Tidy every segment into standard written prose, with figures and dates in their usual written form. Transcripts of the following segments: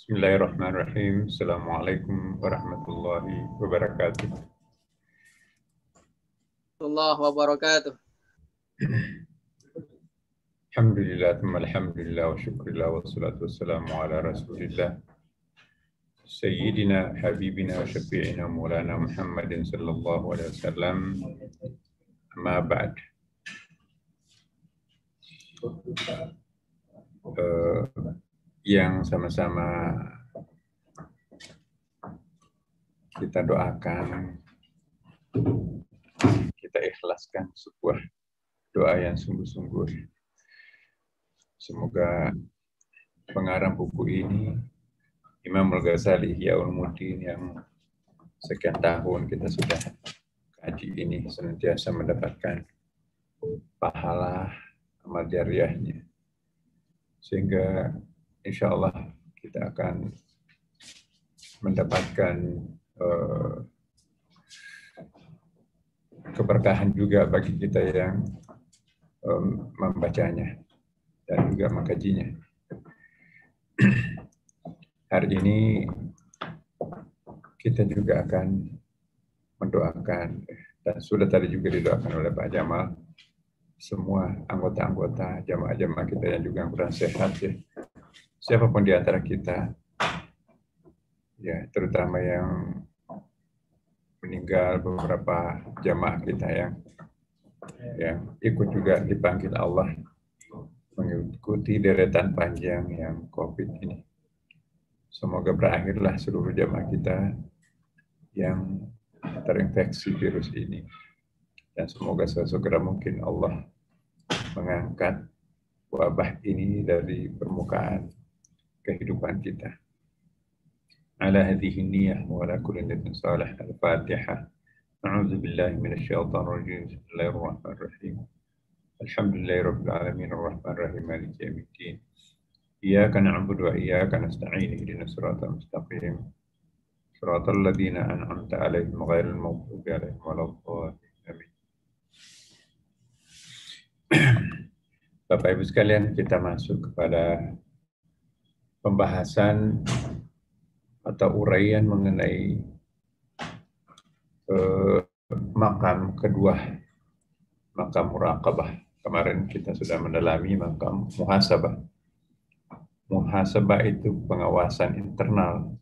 Bismillahirrahmanirrahim. Assalamualaikum warahmatullahi wabarakatuh. Allah wabarakatuh. Alhamdulillah, alhamdulillah, wa syukurillah, wa salatu wassalamu ala rasulillah. Sayyidina, habibina, wa syafi'ina, maulana Muhammadin sallallahu alaihi wasallam. Amma ba'd. Yang sama-sama kita doakan, kita ikhlaskan sebuah doa yang sungguh-sungguh. Semoga pengarang buku ini, Imam Al-Ghazali Ihya Ulumuddin, yang sekian tahun kita sudah kaji ini, senantiasa mendapatkan pahala amal jariahnya. Sehingga insya Allah kita akan mendapatkan keberkahan juga bagi kita yang membacanya dan juga mengkajinya. Hari ini kita juga akan mendoakan, dan sudah tadi juga didoakan oleh Pak Jamal, semua anggota-anggota jamaah-jamaah kita yang juga kurang sehat, ya. Siapapun di antara kita, ya, terutama yang meninggal, beberapa jamaah kita yang ikut juga dipanggil Allah mengikuti deretan panjang yang COVID ini. Semoga berakhirlah seluruh jamaah kita yang terinfeksi virus ini. Dan semoga sesegera mungkin Allah mengangkat wabah ini dari permukaan kehidupan kita. Ala hadhihi niyyah wa ala kulli niyatin salih. Al-Fatihah. A'udzu billahi minasyaitonir rajim. Bismillahirrahmanirrahim. Alhamdulillahirabbil alamin arrahmanir rahim maliki yaumiddin. Iyyaka na'budu wa iyyaka nasta'in. Ihdinas siratal mustaqim. Siratal ladzina an'amta 'alaihim ghairil maghdubi 'alaihim waladdallin. Amin. Bapak Ibu sekalian, kita masuk kepada pembahasan atau uraian mengenai makam kedua, makam muraqabah. Kemarin kita sudah mendalami makam muhasabah. Muhasabah itu pengawasan internal,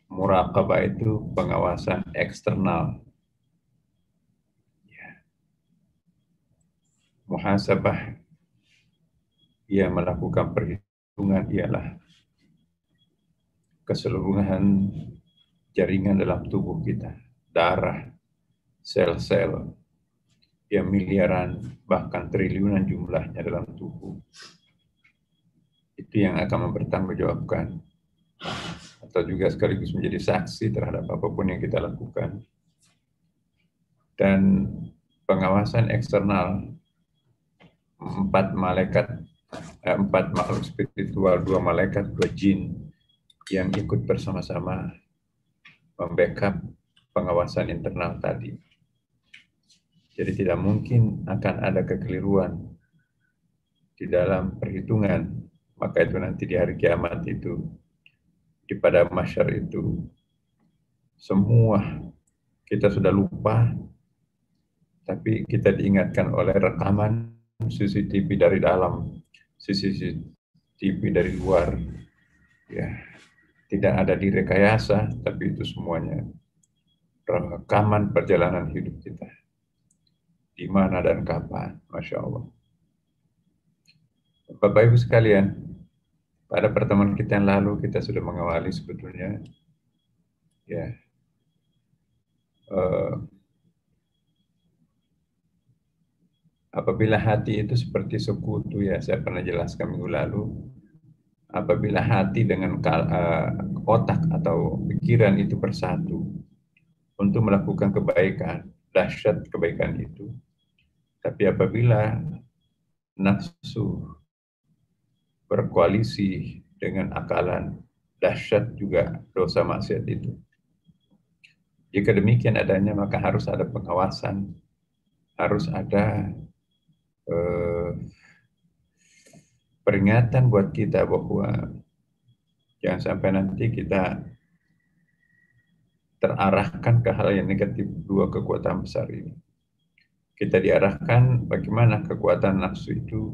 muraqabah itu pengawasan eksternal. Muhasabah, ia melakukan perhitungan, ialah keseluruhan jaringan dalam tubuh kita, darah, sel-sel, yang miliaran bahkan triliunan jumlahnya dalam tubuh. Itu yang akan mempertanggungjawabkan atau juga sekaligus menjadi saksi terhadap apapun yang kita lakukan. Dan pengawasan eksternal, 4 makhluk spiritual, 2 malaikat, 2 jin yang ikut bersama-sama membackup pengawasan internal tadi. Jadi tidak mungkin akan ada kekeliruan di dalam perhitungan. Maka itu nanti di hari kiamat itu, di pada mahsyar itu, semua kita sudah lupa, tapi kita diingatkan oleh rekaman CCTV dari dalam, CCTV dari luar. Ya, tidak ada direkayasa, tapi itu semuanya rekaman perjalanan hidup kita. Di mana dan kapan, Masya Allah. Bapak Ibu sekalian, pada pertemuan kita yang lalu kita sudah mengawali sebetulnya, ya, apabila hati itu seperti sekutu, ya, saya pernah jelaskan minggu lalu. Apabila hati dengan otak atau pikiran itu bersatu untuk melakukan kebaikan, dahsyat kebaikan itu. Tapi apabila nafsu berkoalisi dengan akalan, dahsyat juga dosa maksiat itu. Jika demikian adanya, maka harus ada pengawasan, harus ada peringatan buat kita bahwa Jangan sampai nanti kita terarahkan ke hal yang negatif, dua kekuatan besar ini. Kita diarahkan bagaimana kekuatan nafsu itu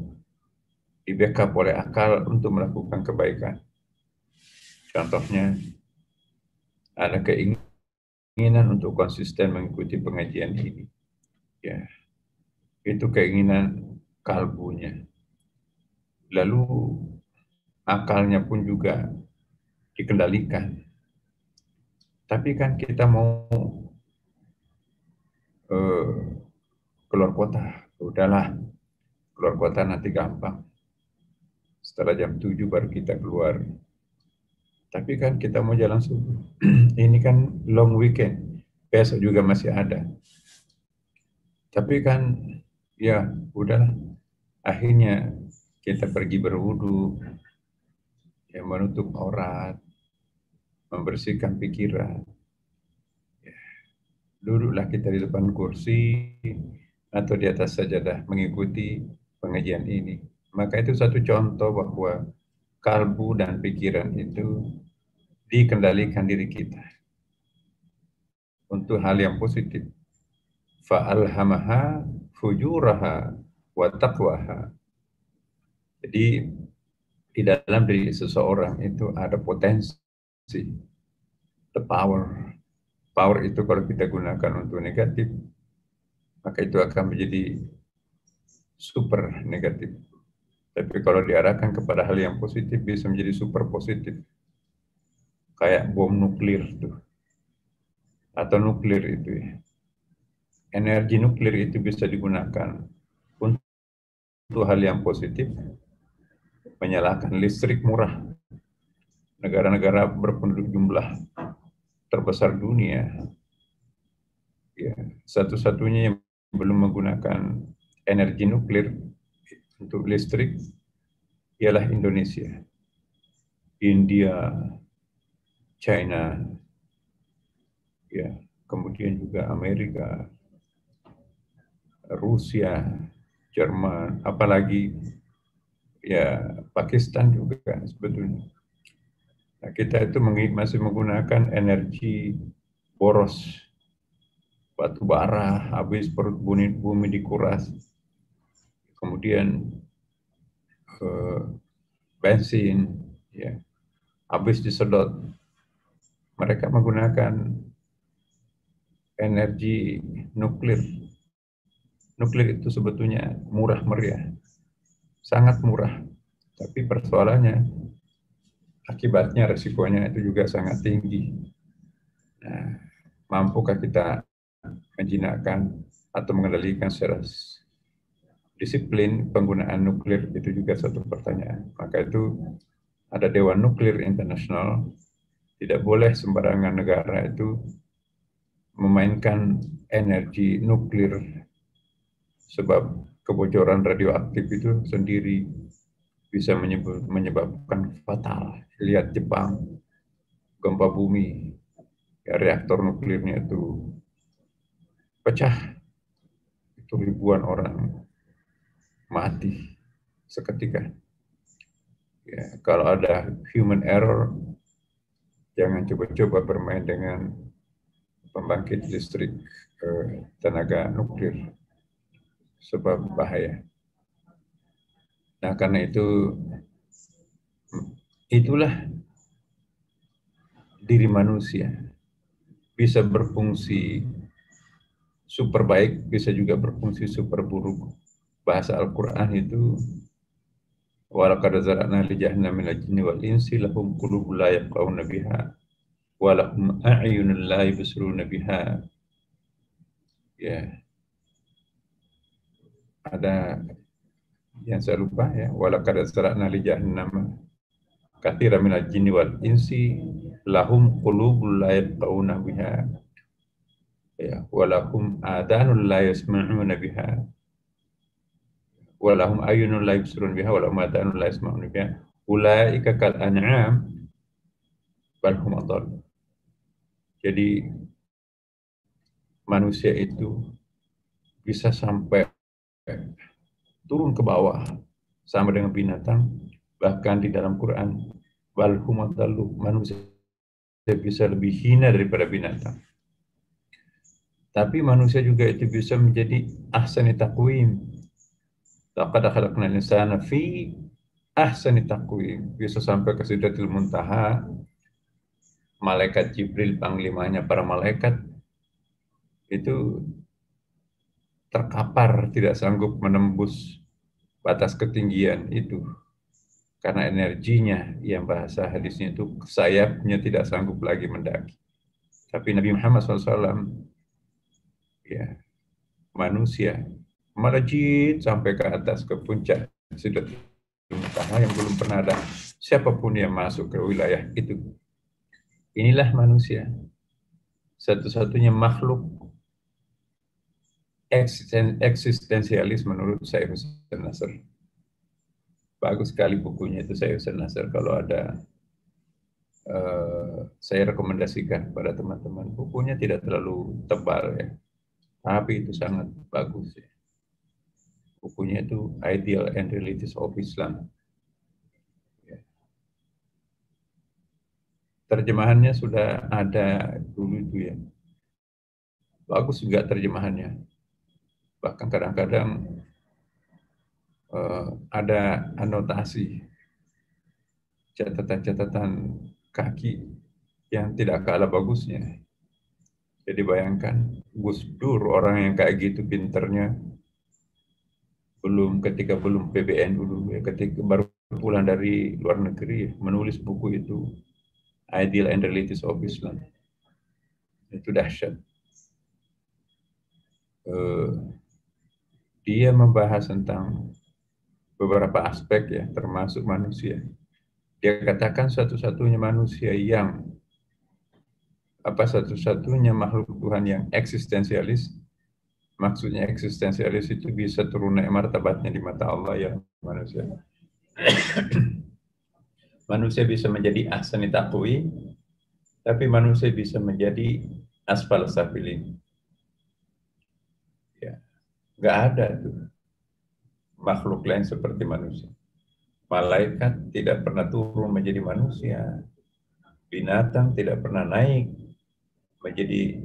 di-backup oleh akal untuk melakukan kebaikan. Contohnya, ada keinginan untuk konsisten mengikuti pengajian ini. Ya, itu keinginan kalbunya. Lalu akalnya pun juga dikendalikan. Tapi kan kita mau keluar kota, udahlah keluar kota nanti gampang. Setelah jam 7 baru kita keluar. Tapi kan kita mau jalan subuh. Ini kan long weekend, besok juga masih ada. Tapi kan ya udahlah. Akhirnya kita pergi berwudu, ya, menutup aurat, membersihkan pikiran. Ya, duduklah kita di depan kursi atau di atas sajadah mengikuti pengajian ini. Maka itu satu contoh bahwa kalbu dan pikiran itu dikendalikan diri kita untuk hal yang positif. Fa'alhamaha fujuraha wa taqwaha. Jadi di dalam diri seseorang itu ada potensi, the power. Power itu kalau kita gunakan untuk negatif, maka itu akan menjadi super negatif. Tapi kalau diarahkan kepada hal yang positif, bisa menjadi super positif. Kayak bom nuklir tuh, atau nuklir itu ya. Energi nuklir itu bisa digunakan untuk hal yang positif, menyalakan listrik murah. Negara-negara berpenduduk jumlah terbesar dunia, ya, satu-satunya yang belum menggunakan energi nuklir untuk listrik ialah Indonesia, India, China, ya, kemudian juga Amerika, Rusia, Jerman, apalagi ya Pakistan juga sebetulnya. Nah, kita itu masih menggunakan energi boros, batu bara, habis perut bumi dikuras, kemudian bensin, ya, habis disedot. Mereka menggunakan energi nuklir. Nuklir itu sebetulnya murah meriah, sangat murah. Tapi persoalannya, akibatnya, resikonya itu juga sangat tinggi. Nah, mampukah kita menjinakkan atau mengendalikan secara disiplin penggunaan nuklir, itu juga satu pertanyaan. Maka itu ada Dewan Nuklir Internasional, tidak boleh sembarangan negara itu memainkan energi nuklir, sebab kebocoran radioaktif itu sendiri bisa menyebabkan fatal. Lihat Jepang, gempa bumi, ya, reaktor nuklirnya itu pecah, itu ribuan orang mati seketika. Ya, kalau ada human error, jangan coba-coba bermain dengan pembangkit listrik tenaga nuklir, sebab bahaya. Nah, karena itu, itulah diri manusia. Bisa berfungsi super baik, bisa juga berfungsi super buruk. Bahasa Al-Quran itu, walaqad zara'na li jahannama minal jinni wal insi lahum qulubun la yafqahuna biha wa lahum a'yunun la yubsiruna biha. Ya, ada yang saya lupa ya, walaqad zara'na li jahannama katsiran minal jinni wal insi lahum qulubun la yafqahuna biha, ya, wa lahum adanun la yasma'una biha walahum ayunun la yubsirun biha walahum adanun la yasma'un biha ulaika kal an'am bal hum adall. Jadi manusia itu bisa sampai turun ke bawah sama dengan binatang. Bahkan di dalam Quran Wal hum adallu, manusia bisa lebih hina daripada binatang. Tapi manusia juga itu bisa menjadi ahsani taqwim. Laqad khalaqnal insana fi ahsani taqwim. Bisa sampai ke sidratil muntaha. Malaikat Jibril, panglimanya para malaikat, itu terkapar, tidak sanggup menembus batas ketinggian itu. Karena energinya, yang bahasa hadisnya itu, sayapnya tidak sanggup lagi mendaki. Tapi Nabi Muhammad SAW, ya, manusia, melejit sampai ke atas, ke puncak Sidratul Muntaha yang belum pernah ada siapapun yang masuk ke wilayah itu. Inilah manusia, satu-satunya makhluk eksistensialis menurut saya Hussein Nasr. Bagus sekali bukunya itu saya Hussein Nasr. Kalau ada, saya rekomendasikan pada teman-teman. Bukunya tidak terlalu tebal ya, tapi itu sangat bagus ya. Bukunya itu Ideal and Realities of Islam. Ya. Terjemahannya sudah ada dulu itu ya. Bagus juga terjemahannya. Bahkan kadang-kadang ada anotasi, catatan-catatan kaki yang tidak kalah bagusnya. Jadi bayangkan Gus Dur, orang yang kayak gitu pinternya, ketika belum PBN dulu ya, ketika baru pulang dari luar negeri menulis buku itu Ideal and Realities of Islam. Itu dahsyat. Dia membahas tentang beberapa aspek ya, termasuk manusia. Dia katakan satu-satunya manusia yang satu-satunya makhluk Tuhan yang eksistensialis. Maksudnya eksistensialis itu bisa turun naik martabatnya di mata Allah ya manusia. Manusia bisa menjadi ahsani taqwi, tapi manusia bisa menjadi asfal safilin. Ya, nggak ada tuh makhluk lain seperti manusia. Malaikat tidak pernah turun menjadi manusia. Binatang tidak pernah naik menjadi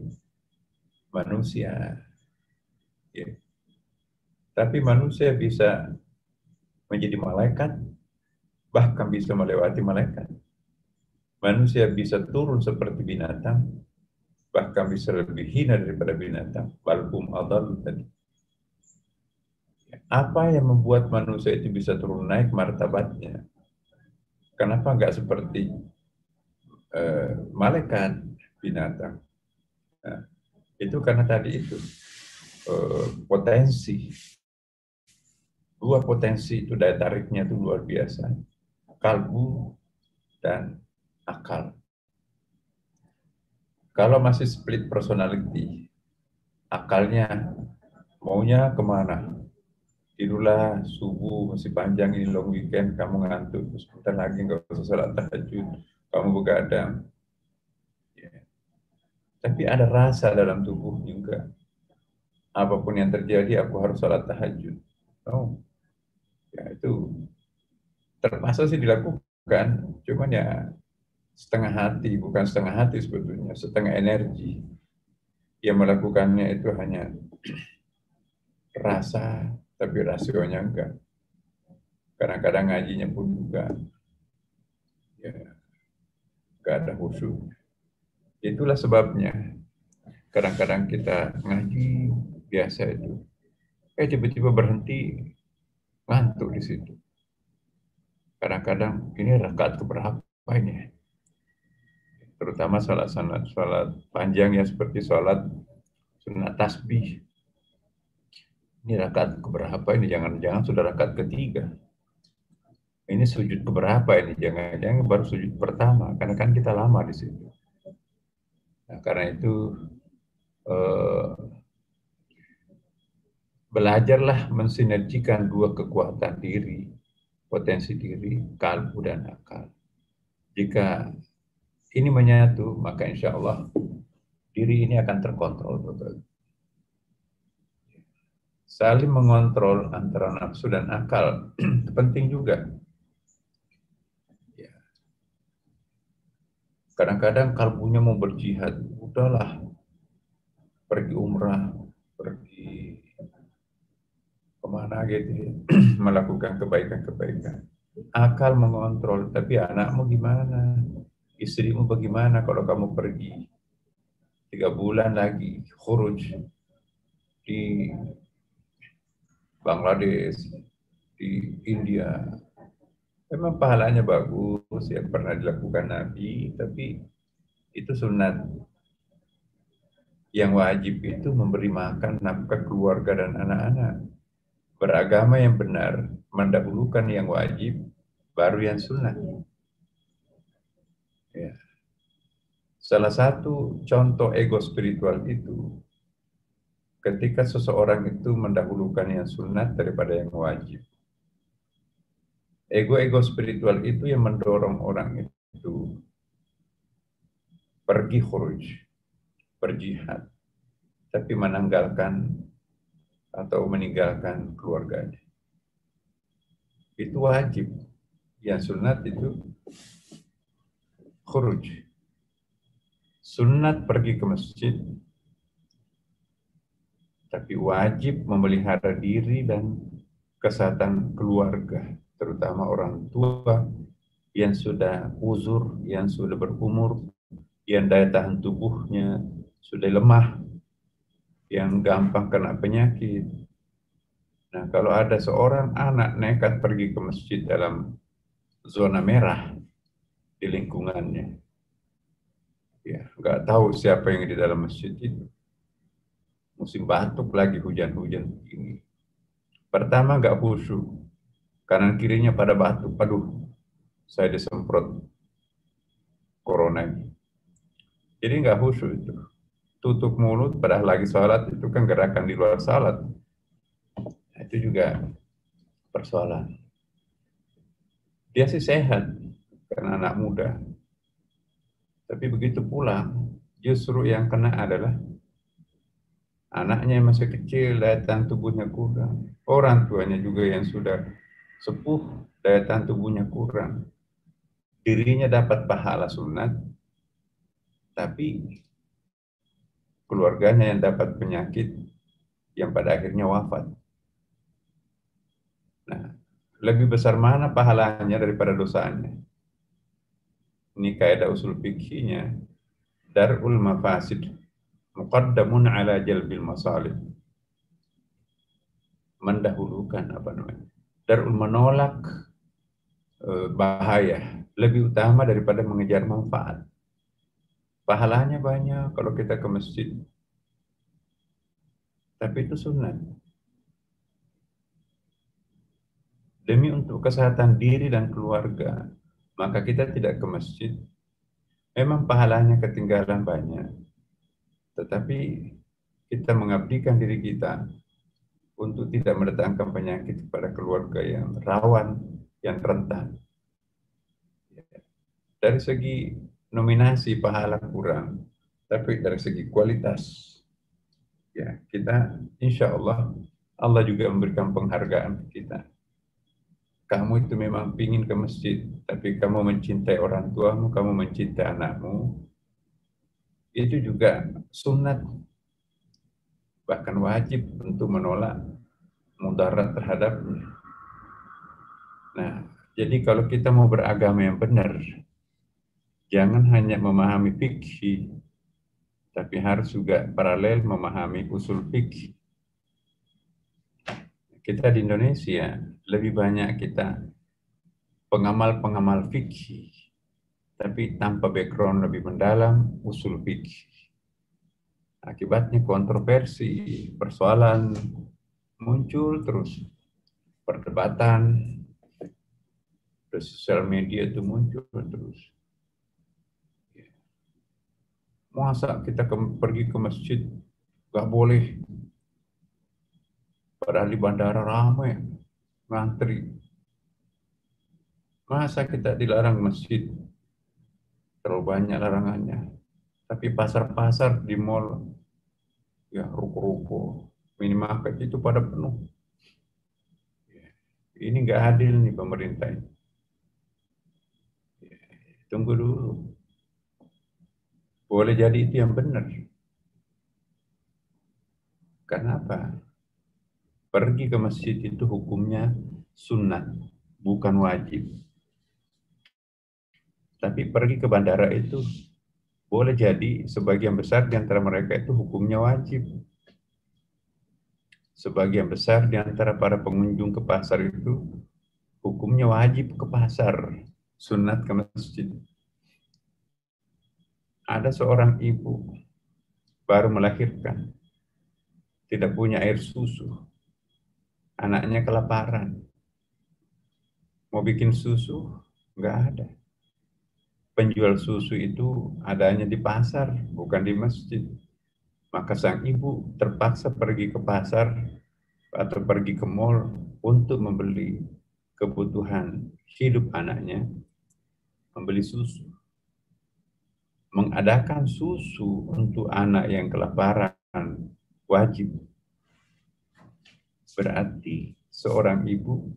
manusia. Ya. Tapi manusia bisa menjadi malaikat, bahkan bisa melewati malaikat. Manusia bisa turun seperti binatang, bahkan bisa lebih hina daripada binatang. Balhum adallu tadi. Apa yang membuat manusia itu bisa turun naik martabatnya? Kenapa nggak seperti malaikat, binatang? Nah, itu karena tadi itu potensi. Dua potensi itu daya tariknya itu luar biasa. Kalbu dan akal. Kalau masih split personality, akalnya maunya kemana? Tidurlah subuh masih panjang ini long weekend, kamu ngantuk, terus sebentar lagi nggak usah salat tahajud, kamu begadang. Ya. Tapi ada rasa dalam tubuh juga. Apapun yang terjadi, aku harus salat tahajud. Oh, ya itu terpaksa sih dilakukan, cuman ya setengah hati, bukan setengah hati sebetulnya, setengah energi. Yang melakukannya itu hanya rasa, tapi rasionya enggak. Kadang-kadang ngajinya pun juga ya, enggak ada khusyuk. Itulah sebabnya kadang-kadang kita ngaji biasa itu, tiba-tiba berhenti ngantuk di situ. Kadang-kadang ini rakaat keberapa ini? Terutama salat panjang ya seperti salat sunat tasbih. Ini rakaat keberapa ini? Jangan-jangan sudah rakaat ketiga. Ini sujud keberapa ini? Jangan-jangan baru sujud pertama, karena kan kita lama di situ. Nah, karena itu belajarlah mensinergikan dua kekuatan diri, potensi diri, kalbu dan akal. Jika ini menyatu, maka insya Allah diri ini akan terkontrol betul. Saling mengontrol antara nafsu dan akal penting juga. Ya. Kadang-kadang kalbunya mau berjihad, udahlah pergi umrah, pergi kemana gitu ya, melakukan kebaikan-kebaikan. Akal mengontrol, tapi anakmu gimana? Istrimu bagaimana kalau kamu pergi 3 bulan lagi khuruj di Bangladesh, di India. Memang pahalanya bagus yang pernah dilakukan Nabi, tapi itu sunat. Yang wajib itu memberi makan nafkah keluarga dan anak-anak. Beragama yang benar mendahulukan yang wajib, baru yang sunat. Ya. Salah satu contoh ego spiritual itu ketika seseorang itu mendahulukan yang sunat daripada yang wajib. Ego-ego spiritual itu yang mendorong orang itu pergi khuruj, berjihad, tapi menanggalkan atau meninggalkan keluarganya. Itu wajib. Yang sunat itu khuruj. Sunat pergi ke masjid, tapi wajib memelihara diri dan kesehatan keluarga, terutama orang tua yang sudah uzur, yang sudah berumur, yang daya tahan tubuhnya sudah lemah, yang gampang kena penyakit. Nah, kalau ada seorang anak nekat pergi ke masjid dalam zona merah di lingkungannya, ya nggak tahu siapa yang di dalam masjid itu. Musim batuk lagi, hujan-hujan begini. Pertama nggak khusyuk, kanan kirinya pada batuk. Aduh, saya disemprot corona ini. Jadi nggak khusyuk itu. Tutup mulut padahal lagi sholat, itu kan gerakan di luar sholat. Itu juga persoalan. Dia sih sehat karena anak muda. Tapi begitu pulang, justru yang kena adalah anaknya yang masih kecil, daya tahan tubuhnya kurang. Orang tuanya juga yang sudah sepuh, daya tahan tubuhnya kurang. Dirinya dapat pahala sunat, tapi keluarganya yang dapat penyakit yang pada akhirnya wafat. Nah, lebih besar mana pahalanya daripada dosanya? Ini kaidah usul fikihnya, darul mafasid muqaddamun ala jalbil masalih. Mendahulukan apa namanya? Darul menolak bahaya lebih utama daripada mengejar manfaat. Pahalanya banyak kalau kita ke masjid. Tapi itu sunat. Demi untuk kesehatan diri dan keluarga, maka kita tidak ke masjid. Memang pahalanya ketinggalan banyak. Tetapi kita mengabdikan diri kita untuk tidak mendatangkan penyakit kepada keluarga yang rawan, yang rentan. Dari segi nominasi pahala kurang, tapi dari segi kualitas, ya kita insya Allah, Allah juga memberikan penghargaan ke kita. Kamu itu memang ingin ke masjid, tapi kamu mencintai orang tuamu, kamu mencintai anakmu, itu juga sunat, bahkan wajib untuk menolak mudarat terhadapnya. Nah, jadi kalau kita mau beragama yang benar, jangan hanya memahami fikih, tapi harus juga paralel memahami usul fikih. Kita di Indonesia lebih banyak kita pengamal-pengamal fikih, tapi tanpa background lebih mendalam usul fikih. Akibatnya kontroversi, persoalan muncul terus, perdebatan, terus sosial media itu muncul terus. Masa kita pergi ke masjid gak boleh, padahal di bandara ramai ngantri. Masa kita dilarang masjid, terlalu banyak larangannya. Tapi pasar-pasar di mall, ya ruko-ruko, minimarket itu pada penuh. Ini nggak adil nih pemerintah. Tunggu dulu. Boleh jadi itu yang benar. Karena apa? Pergi ke masjid itu hukumnya sunat, bukan wajib. Tapi pergi ke bandara itu boleh jadi sebagian besar di antara mereka itu hukumnya wajib. Sebagian besar di antara para pengunjung ke pasar itu hukumnya wajib ke pasar, sunat ke masjid. Ada seorang ibu baru melahirkan, tidak punya air susu, anaknya kelaparan. Mau bikin susu, nggak ada. Penjual susu itu adanya di pasar, bukan di masjid. Maka sang ibu terpaksa pergi ke pasar atau pergi ke mall untuk membeli kebutuhan hidup anaknya, membeli susu. Mengadakan susu untuk anak yang kelaparan wajib. Berarti seorang ibu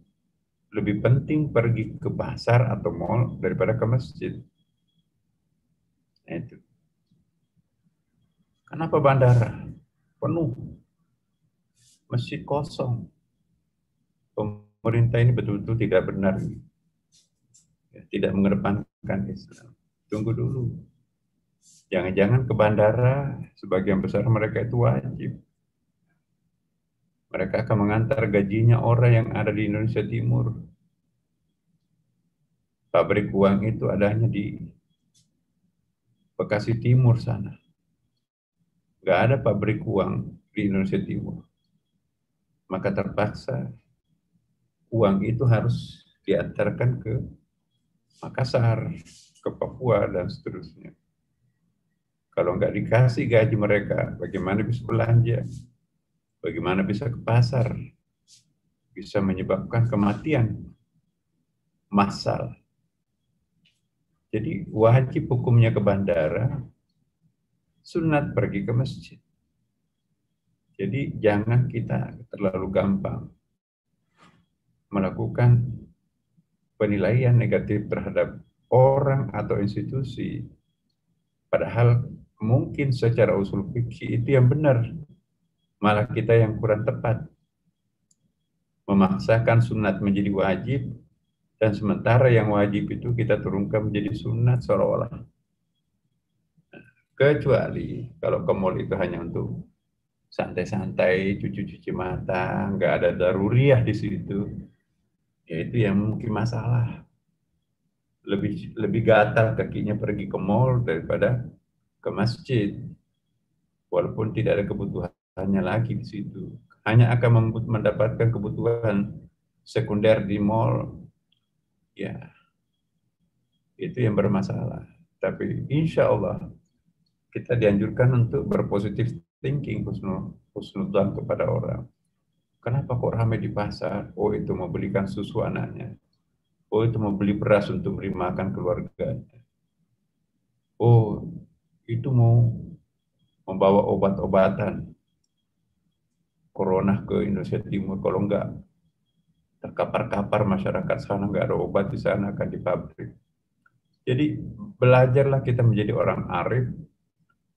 lebih penting pergi ke pasar atau mall daripada ke masjid. Nah, itu. Kenapa bandara penuh, masjid kosong? Pemerintah ini betul-betul tidak benar, ya, tidak mengedepankan Islam. Tunggu dulu. Jangan-jangan ke bandara sebagian besar mereka itu wajib. Mereka akan mengantar gajinya orang yang ada di Indonesia Timur. Pabrik uang itu adanya di Bekasi Timur sana. Nggak ada pabrik uang di Indonesia Timur. Maka terpaksa uang itu harus diantarkan ke Makassar, ke Papua, dan seterusnya. Kalau nggak dikasih gaji mereka, bagaimana bisa belanja? Bagaimana bisa ke pasar? Bisa menyebabkan kematian massal. Jadi wajib hukumnya ke bandara, sunat pergi ke masjid. Jadi jangan kita terlalu gampang melakukan penilaian negatif terhadap orang atau institusi. Padahal mungkin secara usul fikih itu yang benar. Malah kita yang kurang tepat. Memaksakan sunat menjadi wajib, dan sementara yang wajib itu kita turunkan menjadi sunat seolah-olah. Kecuali kalau ke mall itu hanya untuk santai-santai, cuci-cuci mata, nggak ada daruriyah di situ, ya itu yang mungkin masalah. Lebih gatal kakinya pergi ke mall daripada ke masjid, walaupun tidak ada kebutuhannya lagi di situ. Hanya akan mendapatkan kebutuhan sekunder di mall, ya itu yang bermasalah. Tapi insya Allah kita dianjurkan untuk berpositif thinking, husnudzan kepada orang. Kenapa kok ramai di pasar? Oh, itu mau belikan susu anaknya. Oh, itu mau beli beras untuk beri makan keluarganya. Oh, itu mau membawa obat-obatan corona ke Indonesia Timur. Kalau enggak, terkapar-kapar masyarakat sana, enggak ada obat di sana, akan di pabrik. Jadi belajarlah kita menjadi orang arif,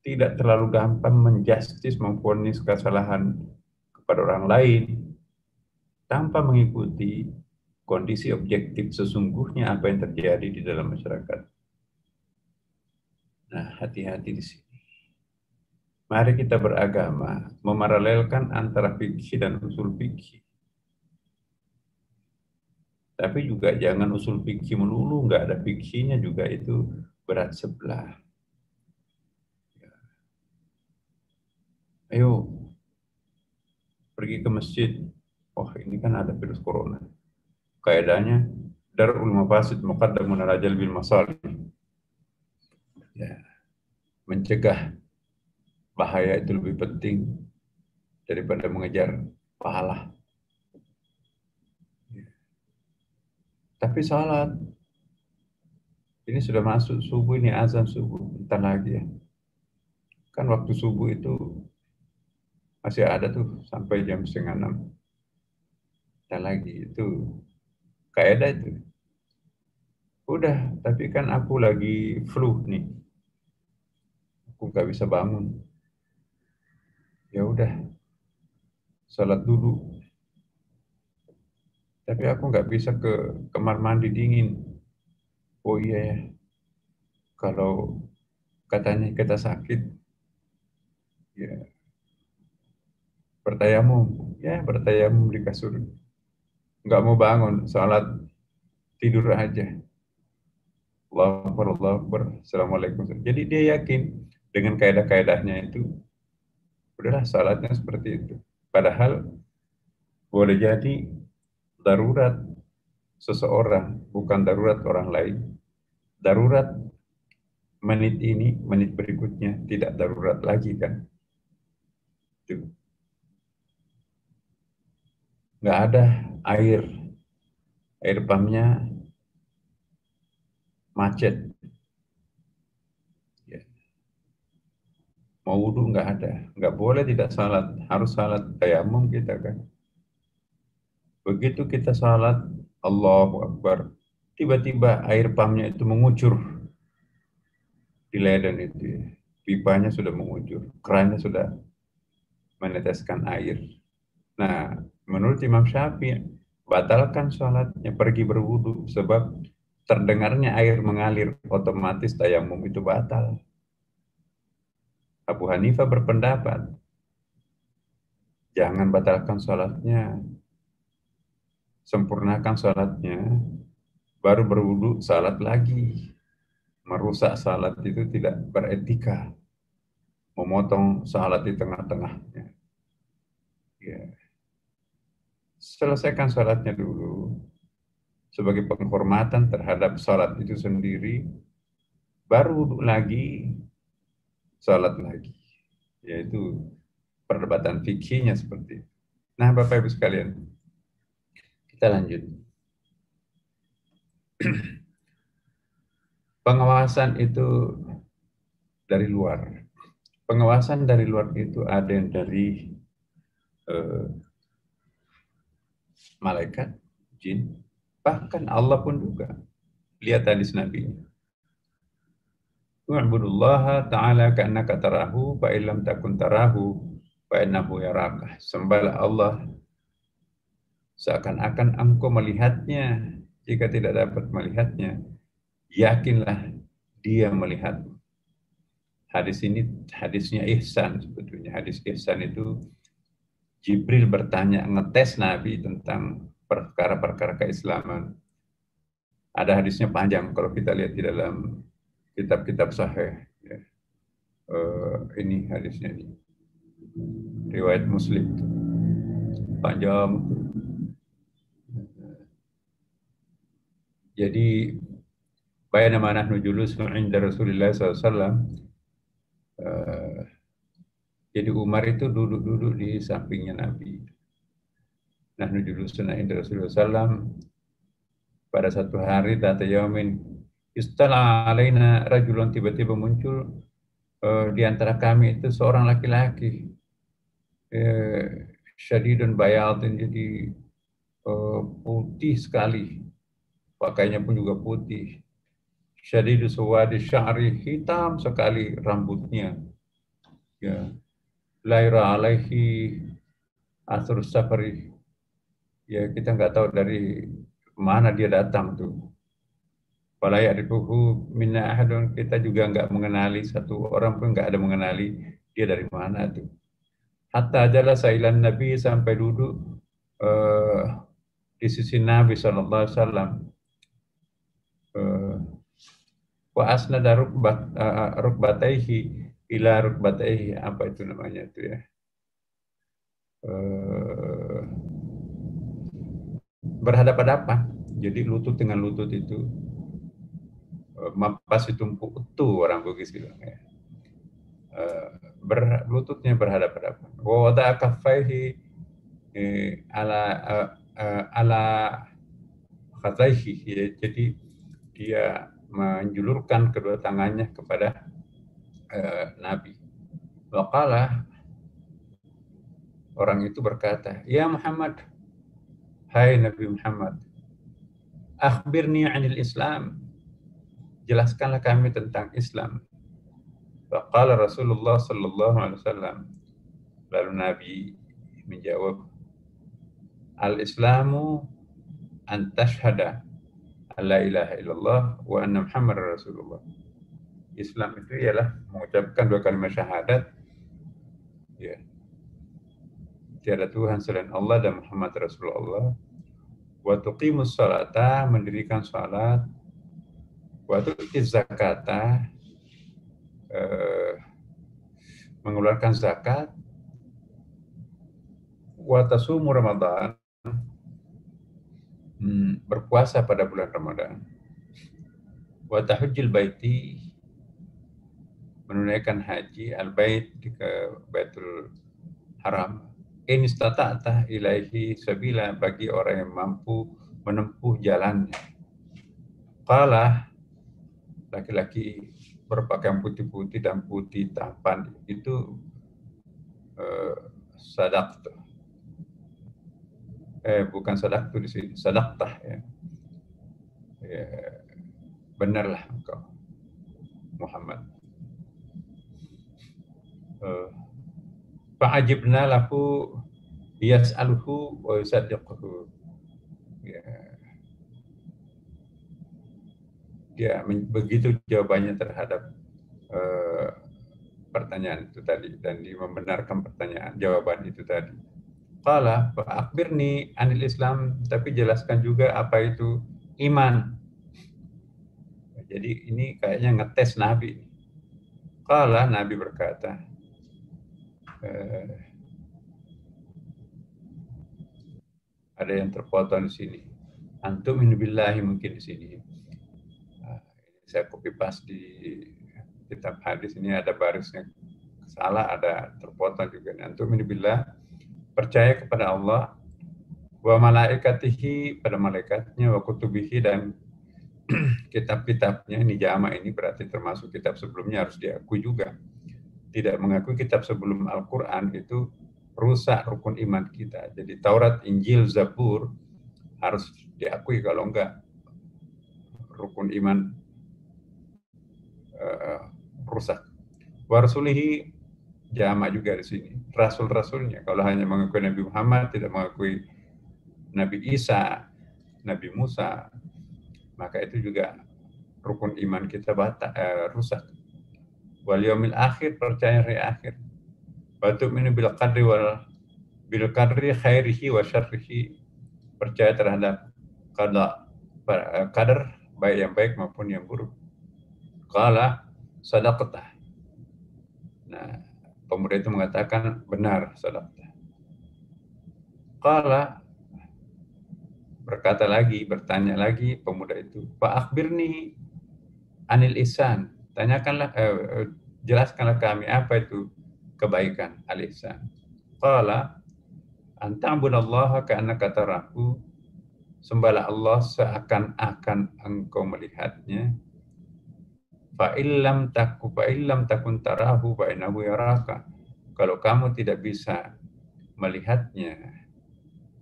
tidak terlalu gampang menjustis, memvonis kesalahan kepada orang lain, tanpa mengikuti kondisi objektif sesungguhnya apa yang terjadi di dalam masyarakat. Nah, hati-hati di sini. Mari kita beragama, memaralelkan antara fikih dan usul fikih. Tapi juga jangan usul fikih melulu, nggak ada fikihnya juga itu berat sebelah. Ayo, pergi ke masjid. Oh, ini kan ada virus corona. Kaidahnya, darul mafasid muqaddamun ala jalbil masalih. Ya, mencegah bahaya itu lebih penting daripada mengejar pahala. Tapi salat, ini sudah masuk subuh, ini azan subuh, bentar lagi ya. Kan waktu subuh itu masih ada tuh sampai jam 5:30. Bentar lagi itu kaidah itu. Udah, tapi kan aku lagi flu nih. aku nggak bisa bangun. Ya udah, sholat dulu. Tapi aku nggak bisa ke kamar mandi dingin. Oh iya ya, kalau katanya kita sakit, ya bertayamum. Ya bertayamum di kasur. Nggak mau bangun, sholat tidur aja. Allahu Akbar, Allahu Akbar, Assalamualaikum. Jadi dia yakin dengan kaidah-kaidahnya itu, udahlah salatnya seperti itu. Padahal boleh jadi darurat seseorang, bukan darurat orang lain. Darurat menit ini, menit berikutnya tidak darurat lagi kan. Itu. Nggak ada air pumpnya macet. Ya. Mau wudhu nggak ada, nggak boleh tidak salat, harus salat tayamum kita kan. Begitu kita salat, Allahu Akbar, tiba-tiba air pumpnya itu mengucur di leden itu ya. Pipanya sudah mengucur, kerannya sudah meneteskan air. Nah, menurut Imam Syafi'i, batalkan sholatnya, pergi berwudu, sebab terdengarnya air mengalir, otomatis tayamum itu batal. Abu Hanifah berpendapat, jangan batalkan sholatnya, sempurnakan sholatnya, baru berwudu, salat lagi. Merusak salat itu tidak beretika, memotong salat di tengah-tengahnya. Ya. Selesaikan salatnya dulu, sebagai penghormatan terhadap salat itu sendiri, baru wudhu lagi, salat lagi. Yaitu perdebatan fikihnya seperti itu. Nah, Bapak Ibu sekalian, kita lanjut. Pengawasan itu dari luar. Pengawasan dari luar itu ada yang dari malaikat, jin, bahkan Allah pun juga. Lihat hadis Nabi. Wa'budullaha ta'ala ka'annaka tarahu fa illam takun tarahu fa innahu yaraka. Sembahlah Allah seakan-akan engkau melihatnya. Jika tidak dapat melihatnya, yakinlah dia melihat. Hadis ini hadisnya ihsan sebetulnya. Hadis ihsan itu Jibril bertanya, ngetes Nabi tentang perkara-perkara keislaman. Ada hadisnya panjang kalau kita lihat di dalam kitab-kitab sahih. Ya. Ini hadisnya ini. Riwayat Muslim. Panjang. Jadi bayana nahnu julusun inda Rasulullah SAW. Jadi Umar itu duduk-duduk di sampingnya Nabi. Nahnu julusun inda Rasulullah SAW. Pada satu hari, data yaumin, istala alaina rajulun, tiba-tiba muncul di antara kami itu seorang laki-laki. Syadidun bayadun, jadi putih sekali. Pakainya pun juga putih. Syadidu suwadi sya'ri, hitam sekali rambutnya. Ya. Laira alaihi asur safari. Ya, kita nggak tahu dari mana dia datang tuh. Wala ya'rifuhu minna ahadun, kita juga nggak mengenali, satu orang pun nggak ada mengenali dia dari mana tuh. Hatta adalah sailan Nabi, sampai duduk di sisi Nabi sallallahu alaihi wasallam. Wa asnada rukbataihi ila rukbataihi, apa itu namanya itu ya, berhadapan-hadapan, jadi lutut dengan lutut itu, mampas itumpuk utuh orang Bugis bilang ya, lututnya berhadapan-hadapan. Wa wada'a kaffaihi ala khazaihi, ya, jadi dia menjulurkan kedua tangannya kepada Nabi. Waqala, orang itu berkata, ya Muhammad, hai Nabi Muhammad, akhbirni anil Islam, jelaskanlah kami tentang Islam. Faqala Rasulullah sallallahu alaihi wasallam, lalu Nabi menjawab, al-Islamu an tashhada an la ilaha illallah wa anna Muhammadar Rasulullah. Islam itu ialah mengucapkan dua kalimat syahadat, ya, tiada Tuhan selain Allah dan Muhammad Rasulullah, wa tuqimus salata, mendirikan salat, wa tu'tiz zakata, mengeluarkan zakat, wa tasumu Ramadan, berpuasa pada bulan Ramadan, wa tahujjil baiti, menunaikan haji al-bait ke Baitul Haram, in istata'ta ilaihi sabila, bagi orang yang mampu menempuh jalannya. Qala, laki-laki berpakaian putih-putih dan putih tampan itu sadaqtu. Bukan sadaqtu di sini, sadaqtah, ya. Benarlah engkau Muhammad. Fa'ajibna lahu yas'aluhu wa yusaddiquhu. Dia begitu jawabannya terhadap pertanyaan itu tadi, dan dia membenarkan jawaban itu tadi. Qala fa'akhbirni anil Islam, tapi jelaskan juga apa itu iman. Jadi ini kayaknya ngetes Nabi. Qala, Nabi berkata, ada yang terpotong di sini. Antum billahi mungkin di sini. Saya copy paste di kitab hadis ini, ada barisnya salah, ada terpotong juga. Antum billah, percaya kepada Allah, wa malaikatihi, pada malaikatnya, wa kutubihi, dan kitab-kitabnya. Ini jama, ini berarti termasuk kitab sebelumnya harus diakui juga. Tidak mengakui kitab sebelum Al-Quran itu rusak rukun iman kita. Jadi Taurat, Injil, Zabur harus diakui, kalau enggak rukun iman rusak. Wa rasulihi, jama juga di sini, rasul-rasulnya. Kalau hanya mengakui Nabi Muhammad, tidak mengakui Nabi Isa, Nabi Musa, maka itu juga rukun iman kita rusak. Wal yaumil akhir, percaya hari akhir. Wa tu'minu bil qadri khairihi wa syarrihi, percaya terhadap qadar, baik yang baik maupun yang buruk. Qala sadaqtah. Nah, pemuda itu mengatakan, benar, sadaqtah. Qala, bertanya lagi pemuda itu, fa akhbirni anil ihsan, jelaskanlah kami apa itu kebaikan, al-ihsan. Qala an ta'budallaha ka'annaka tarahu, sembahlah Allah seakan-akan engkau melihatnya. Fa illam takun tarahu fa innahu yaraka, kalau kamu tidak bisa melihatnya,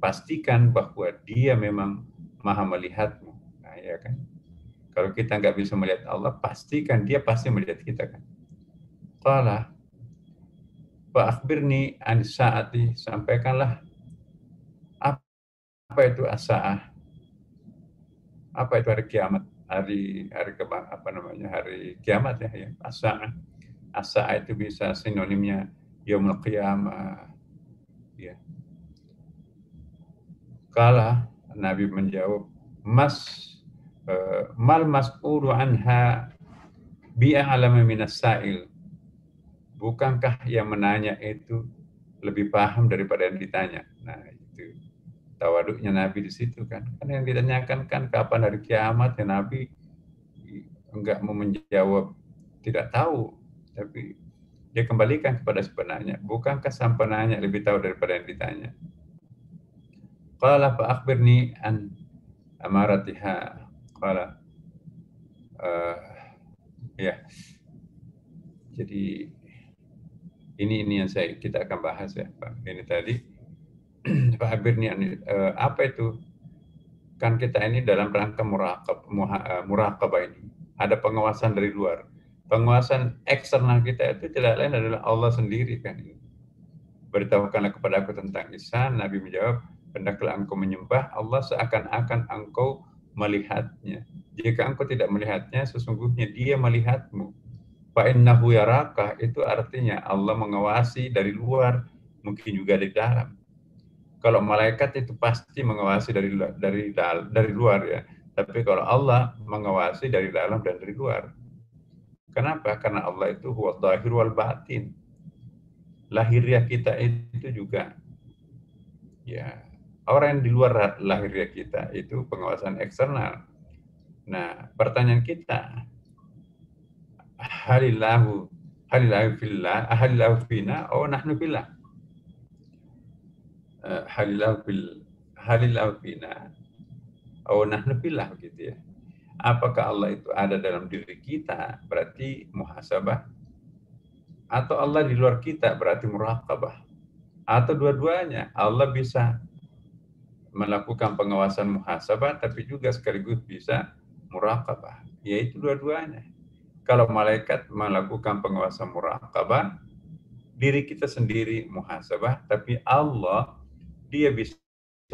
pastikan bahwa dia memang maha melihatmu. Nah, ya kan? Kalau kita nggak bisa melihat Allah, pastikan dia pasti melihat kita, kan? Qala fa akhbirni an saati, sampaikanlah apa itu as-saah, apa itu hari kiamat, hari kiamat, ya. As-saah, as-saah itu bisa sinonimnya yaumul qiyamah, ya. Qala, Nabi menjawab, mal mas'ulu anha bi'a'lama minas sa'il, bukankah yang menanya itu lebih paham daripada yang ditanya. Nah, itu tawaduknya Nabi di situ, kan. Karena yang ditanyakan kan kapan hari kiamat, ya Nabi enggak mau menjawab tidak tahu, tapi dia kembalikan kepada sebenarnya. Bukankah sang penanya lebih tahu daripada yang ditanya? Qala fa akhbirni an amaratiha. Qala, ya. Jadi ini yang kita akan bahas, ya, Pak. Ini tadi fa akhbirni apa itu? Kan kita ini dalam rangka muraqabah ini. Ada pengawasan dari luar. Penguasaan eksternal kita itu tidak lain adalah Allah sendiri kan. Beritahukanlah kepada aku tentang ihsan. Nabi menjawab, hendaklah engkau menyembah Allah seakan-akan engkau melihatnya. Jika engkau tidak melihatnya, sesungguhnya Dia melihatmu. Fa innahu yaraka, itu artinya Allah mengawasi dari luar, mungkin juga dari dalam. Kalau malaikat itu pasti mengawasi dari luar ya. Tapi kalau Allah mengawasi dari dalam dan dari luar. Kenapa? Karena Allah itu huwa dhahir wal batin. Lahiriah kita itu juga ya, orang yang di luar lahiriah kita itu pengawasan eksternal. Nah, pertanyaan kita, halillahu fillah, halillahu fina, nahnu fillah. Halillahu fina, nahnu fillah, gitu ya. Apakah Allah itu ada dalam diri kita, berarti muhasabah, atau Allah di luar kita, berarti muraqabah, atau dua-duanya. Allah bisa melakukan pengawasan muhasabah, tapi juga sekaligus bisa muraqabah, yaitu dua-duanya. Kalau malaikat melakukan pengawasan muraqabah, diri kita sendiri muhasabah, tapi Allah, Dia bisa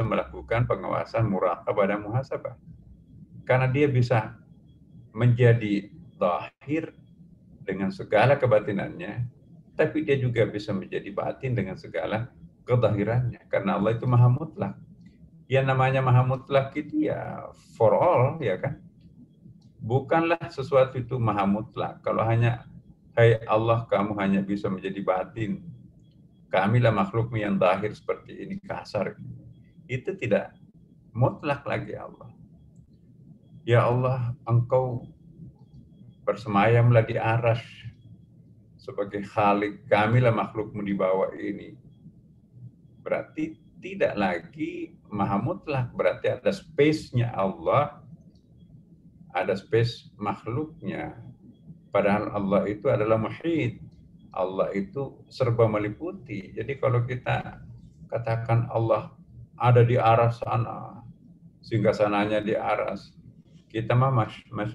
melakukan pengawasan muraqabah dan muhasabah. Karena Dia bisa menjadi zahir dengan segala kebatinannya, tapi Dia juga bisa menjadi batin dengan segala kezahirannya. Karena Allah itu maha mutlak. Yang namanya maha mutlak itu ya for all, ya kan? Bukanlah sesuatu itu maha mutlak. Kalau hanya, hai Allah, kamu hanya bisa menjadi batin. Kamilah makhlukmu yang zahir seperti ini, kasar. Itu tidak mutlak lagi Allah. Ya Allah, engkau bersemayamlah di arasy sebagai khalik, kamilah makhlukmu di bawah ini. Berarti tidak lagi maha mutlak, berarti ada space-nya Allah, ada space makhluknya. Padahal Allah itu adalah muhit. Allah itu serba meliputi. Jadi kalau kita katakan Allah ada di aras sana, sehingga sananya di aras, kita mah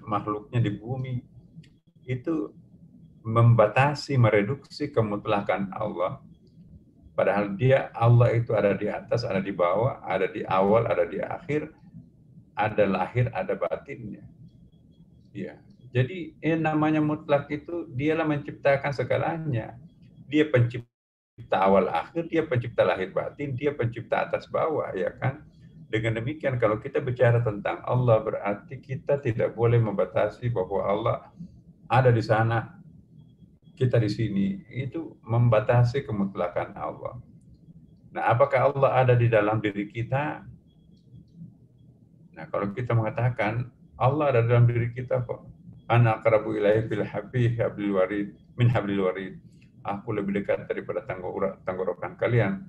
makhluknya di bumi, itu membatasi, mereduksi kemutlakan Allah. Padahal Allah itu ada di atas, ada di bawah, ada di awal, ada di akhir, ada lahir, ada batinnya. Ya. Jadi namanya mutlak itu Dialah menciptakan segalanya. Dia pencipta awal akhir, Dia pencipta lahir batin, Dia pencipta atas bawah, ya kan? Dengan demikian kalau kita bicara tentang Allah, berarti kita tidak boleh membatasi bahwa Allah ada di sana, kita di sini. Itu membatasi kemutlakan Allah. Nah, apakah Allah ada di dalam diri kita? Nah, kalau kita mengatakan Allah ada dalam diri kita kok. Ana aqrabu ilaihi bil hablil warid min hablil warid. Aku lebih dekat daripada tenggorokan kalian.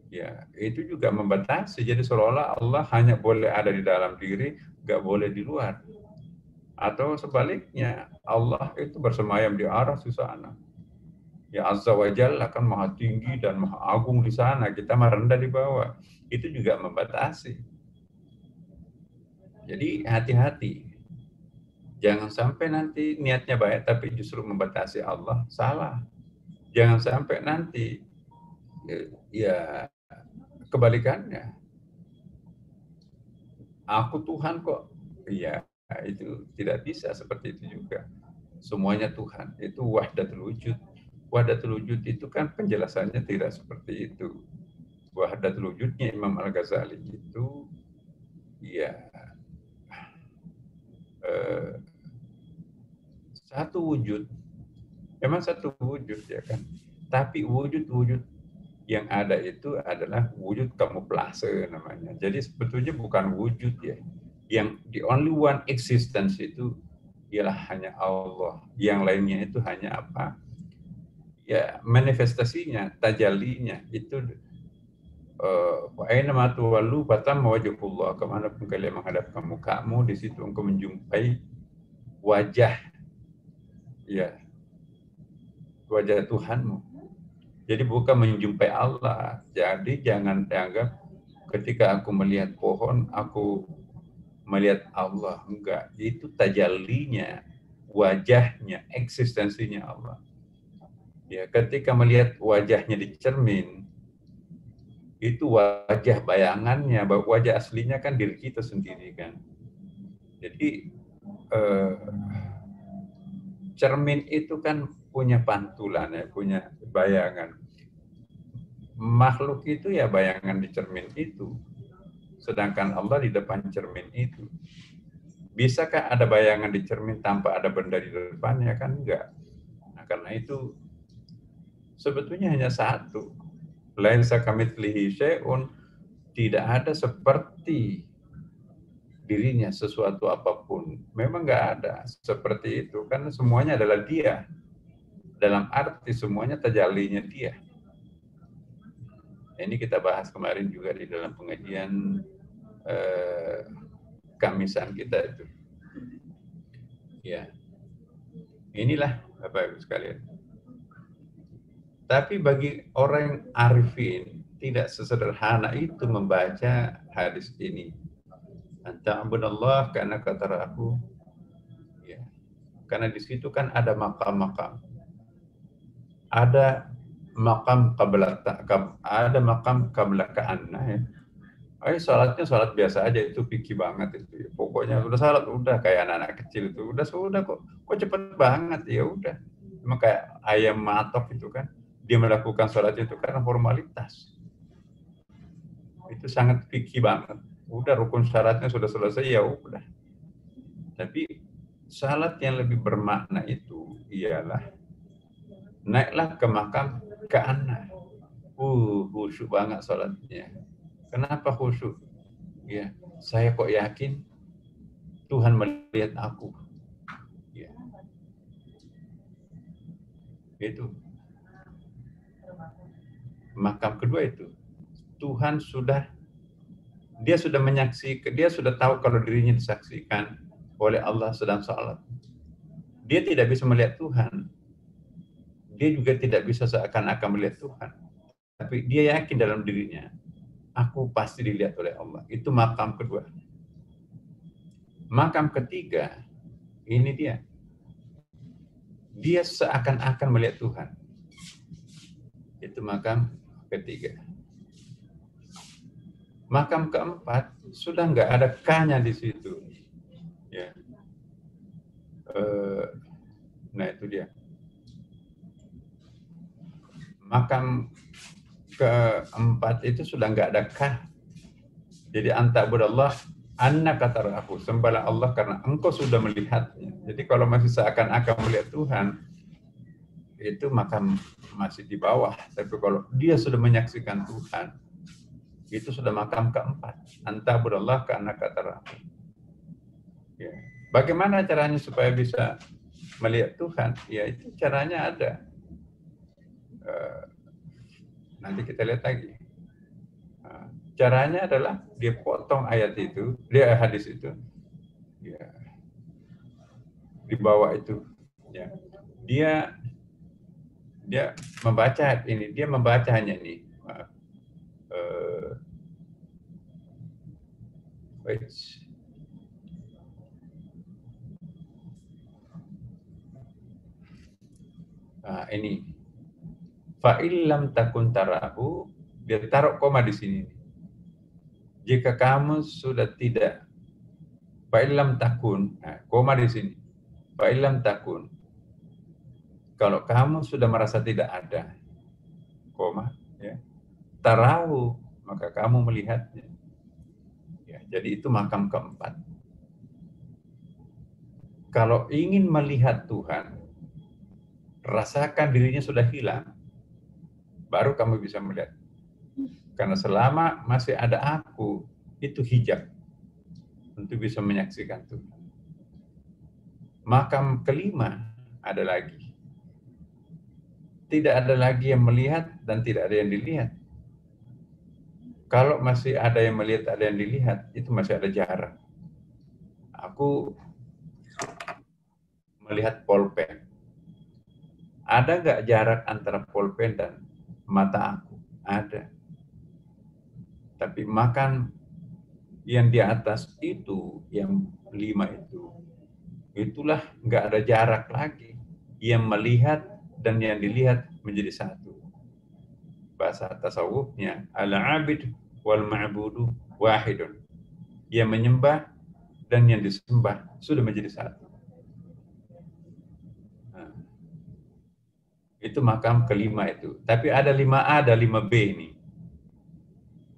Ya, itu juga membatasi. Jadi seolah-olah Allah hanya boleh ada di dalam diri, nggak boleh di luar. Atau sebaliknya, Allah itu bersemayam di aras di sana. Ya Azza wa Jalla kan maha tinggi dan maha agung di sana, kita mah rendah di bawah. Itu juga membatasi. Jadi hati-hati. Jangan sampai nanti niatnya baik tapi justru membatasi Allah, salah. Jangan sampai nanti ya kebalikannya. Aku Tuhan kok. Iya, itu tidak bisa seperti itu juga. Semuanya Tuhan. Itu wahdatul wujud. Wahdatul wujud itu kan penjelasannya tidak seperti itu. Wahdatul wujudnya Imam Al-Ghazali itu ya satu wujud. Memang satu wujud, ya kan. Tapi wujud-wujud yang ada itu adalah wujud kamuflase namanya. Jadi sebetulnya bukan wujud ya. Yang the only one existence itu ialah hanya Allah. Yang lainnya itu hanya apa? Ya manifestasinya, tajallinya itu wa aina ma tuwallu fatamma wajhullah. Kemanapun kalian menghadapkan mukamu, di situ engkau menjumpai wajah ya wajah Tuhanmu. Jadi bukan menjumpai Allah. Jadi jangan dianggap ketika aku melihat pohon, aku melihat Allah. Enggak, itu tajallinya. wajahnya, eksistensinya Allah. Ya, ketika melihat wajahnya di cermin, itu wajah bayangannya, wajah aslinya kan diri kita sendiri kan. Jadi cermin itu kan punya pantulan ya, punya bayangan. Makhluk itu ya bayangan di cermin itu. Sedangkan Allah di depan cermin itu. Bisakah ada bayangan di cermin tanpa ada benda di depannya? Kan enggak. Nah, karena itu sebetulnya hanya satu. Laisa kamitslihi syai'un, tidak ada seperti dirinya sesuatu apapun. Memang enggak ada seperti itu karena semuanya adalah dia. Dalam arti semuanya tajallinya dia. Ini kita bahas kemarin juga di dalam pengajian Kamisan kita itu. Ya. Inilah Bapak Ibu sekalian. Tapi bagi orang yang arifin, tidak sesederhana itu membaca hadis ini. Anta'budallah karena kata aku. Ya. Karena di situ kan ada makam-makam. Ada makam qabla ka'anna ya. Sholatnya sholat biasa aja, itu pikir banget itu. Ya. Pokoknya udah sholat udah kayak anak-anak kecil itu. Udah kok cepet banget ya udah. Emang kayak ayam matok itu kan. Dia melakukan sholat itu karena formalitas. Itu sangat fikih banget. Udah rukun syaratnya sudah selesai ya udah. Tapi sholat yang lebih bermakna itu ialah naiklah ke makam ka'anna. Khusyuk banget sholatnya. Kenapa khusyuk? Ya, saya kok yakin Tuhan melihat aku. Ya. Itu. Makam kedua itu. Tuhan dia sudah menyaksikan, dia sudah tahu kalau dirinya disaksikan oleh Allah sedang sholat. Dia tidak bisa melihat Tuhan. Dia juga tidak bisa seakan-akan melihat Tuhan. Tapi dia yakin dalam dirinya, aku pasti dilihat oleh Allah. Itu makam kedua. Makam ketiga, ini dia. Dia seakan-akan melihat Tuhan. Itu makam ketiga. Makam keempat, sudah nggak ada K-nya di situ. Ya. Nah itu dia. Makam keempat itu sudah nggak ada K. Jadi anta'budallah anna kata aku, sembahlah Allah karena engkau sudah melihatnya. Jadi kalau masih seakan-akan melihat Tuhan, itu makam masih di bawah. Tapi kalau dia sudah menyaksikan Tuhan, itu sudah makam keempat. Anta'budallah karena kata aku. Ya. Bagaimana caranya supaya bisa melihat Tuhan? Ya itu caranya ada. Nanti kita lihat lagi. Caranya adalah dia potong ayat itu, dia hadis itu, ya, di bawah itu, ya. Dia membaca ini, dia membaca hanya ini. Ini fa'illam takun tarahu, dia taruh koma di sini. Jika kamu sudah tidak, fa'illam takun, koma di sini. Fa'illam takun, kalau kamu sudah merasa tidak ada, koma, ya, tarahu, maka kamu melihatnya. Ya, jadi itu makam keempat. Kalau ingin melihat Tuhan, rasakan dirinya sudah hilang, baru kamu bisa melihat. Karena selama masih ada aku, itu hijab untuk bisa menyaksikan Tuhan. Makam kelima ada lagi. Tidak ada lagi yang melihat dan tidak ada yang dilihat. Kalau masih ada yang melihat, ada yang dilihat, itu masih ada jarak. Aku melihat pulpen. Ada nggak jarak antara pulpen dan mata aku? Ada. Tapi makan yang di atas itu, yang 5 itu, itulah nggak ada jarak lagi. Yang melihat dan yang dilihat menjadi satu. Bahasa tasawufnya, al-abid wal ma'budu wahidun. Yang menyembah dan yang disembah sudah menjadi satu. Nah, itu makam kelima itu. Tapi ada 5A, ada 5B ini.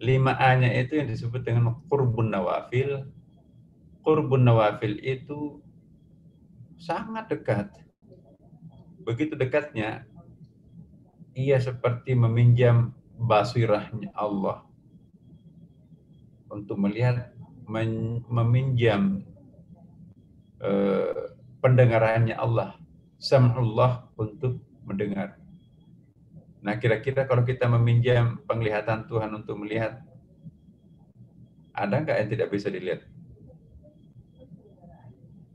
5A-nya itu yang disebut dengan qurbun nawafil. Qurbun nawafil itu sangat dekat. Begitu dekatnya, ia seperti meminjam basirahnya Allah untuk melihat, meminjam pendengarannya Allah, sam'ullah untuk mendengar. Nah, kira-kira kalau kita meminjam penglihatan Tuhan untuk melihat, ada nggak yang tidak bisa dilihat?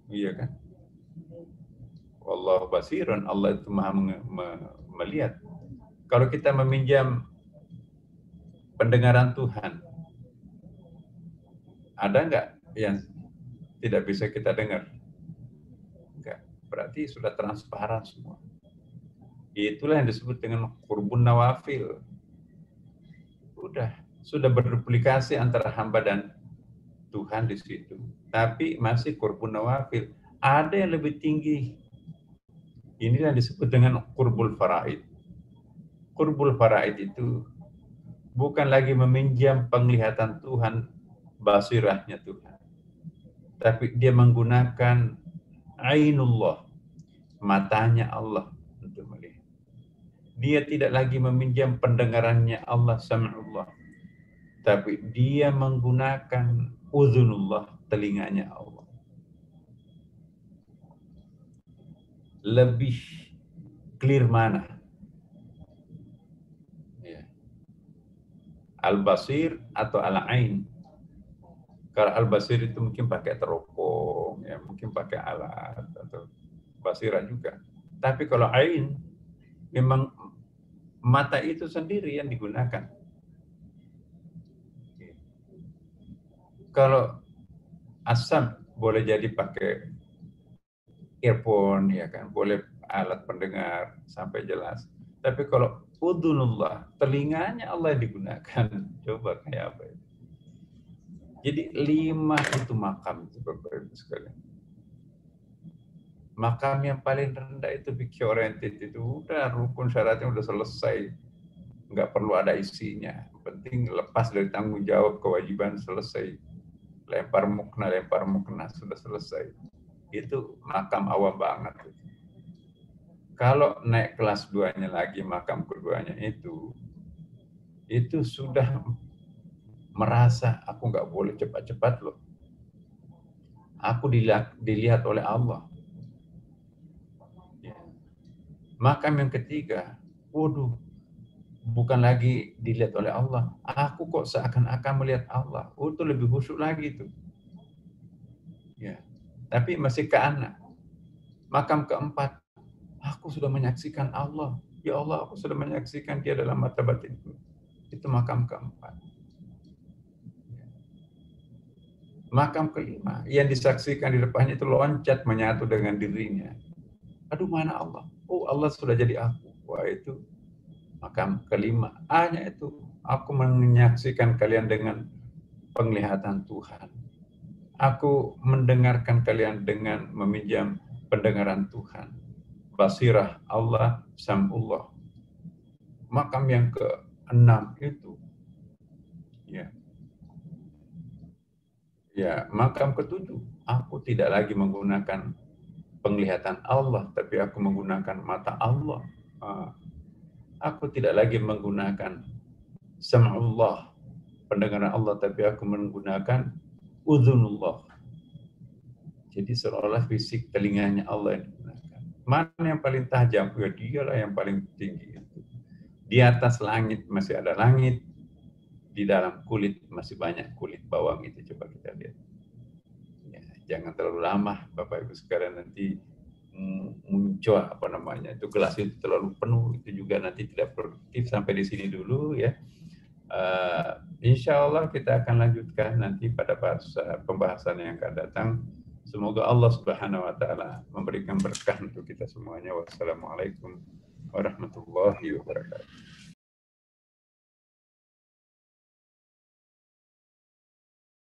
Iya kan? Wallahu basirun, Allah itu maha melihat. Kalau kita meminjam pendengaran Tuhan, ada nggak yang tidak bisa kita dengar? Enggak. Berarti sudah transparan semua. Itulah yang disebut dengan qurbun nawafil. Sudah berduplikasi antara hamba dan Tuhan di situ. Tapi masih qurbun nawafil. Ada yang lebih tinggi. Inilah yang disebut dengan qurbul faraid. Qurbul faraid itu bukan lagi meminjam penglihatan Tuhan, basirahnya Tuhan. Tapi dia menggunakan ainullah, matanya Allah untuk melihat. Dia tidak lagi meminjam pendengarannya Allah, sam'ullah. Tapi dia menggunakan uzunullah, telinganya Allah. Lebih clear mana? Ya. Al-basir atau al-ain? Kalau al-basir itu mungkin pakai teropong, ya, mungkin pakai alat atau basiran juga. Tapi kalau ain, memang mata itu sendiri yang digunakan. Kalau asam boleh jadi pakai earphone, ya kan, boleh alat pendengar sampai jelas. Tapi kalau udhunullah, telinganya Allah yang digunakan. Coba kayak apa itu? Jadi 5 itu makam itu Bapak Ibu sekalian. Makam yang paling rendah itu fikih oriented itu udah rukun syaratnya udah selesai, nggak perlu ada isinya. Penting lepas dari tanggung jawab, kewajiban, selesai. Lempar mukna sudah selesai. Itu makam awam banget. Kalau naik kelas 2-nya lagi, makam keduanya itu sudah merasa aku nggak boleh cepat-cepat loh. Aku dilihat oleh Allah. Makam yang ketiga, waduh, bukan lagi dilihat oleh Allah. Aku kok seakan-akan melihat Allah. Oh, itu lebih khusyuk lagi itu. Ya. Tapi masih ke anak. Makam keempat, aku sudah menyaksikan Allah. Ya Allah, aku sudah menyaksikan dia dalam mata batinku. Itu makam keempat. Makam kelima, yang disaksikan di depannya itu loncat menyatu dengan dirinya. Aduh, mana Allah? Oh, Allah sudah jadi aku. Wah, itu makam kelima. A-nya itu, aku menyaksikan kalian dengan penglihatan Tuhan. Aku mendengarkan kalian dengan meminjam pendengaran Tuhan. Basirah Allah, sam'ullah. Makam yang ke-6 itu, ya, makam ke-7, aku tidak lagi menggunakan penglihatan Allah, tapi aku menggunakan mata Allah. Aku tidak lagi menggunakan sam'ullah, pendengaran Allah, tapi aku menggunakan udhunullah. Jadi seolah-olah fisik telinganya Allah yang digunakan. Mana yang paling tajam? Ya, dialah yang paling tinggi. Di atas langit masih ada langit, di dalam kulit masih banyak kulit bawang itu. Coba kita lihat. Ya, jangan terlalu lama, Bapak Ibu sekalian, nanti muncul itu gelas itu terlalu penuh, itu juga nanti tidak produktif. Sampai di sini dulu ya. Insya Allah kita akan lanjutkan nanti pada pembahasan yang akan datang. Semoga Allah Subhanahu wa taala memberikan berkah untuk kita semuanya. Wassalamualaikum warahmatullahi wabarakatuh.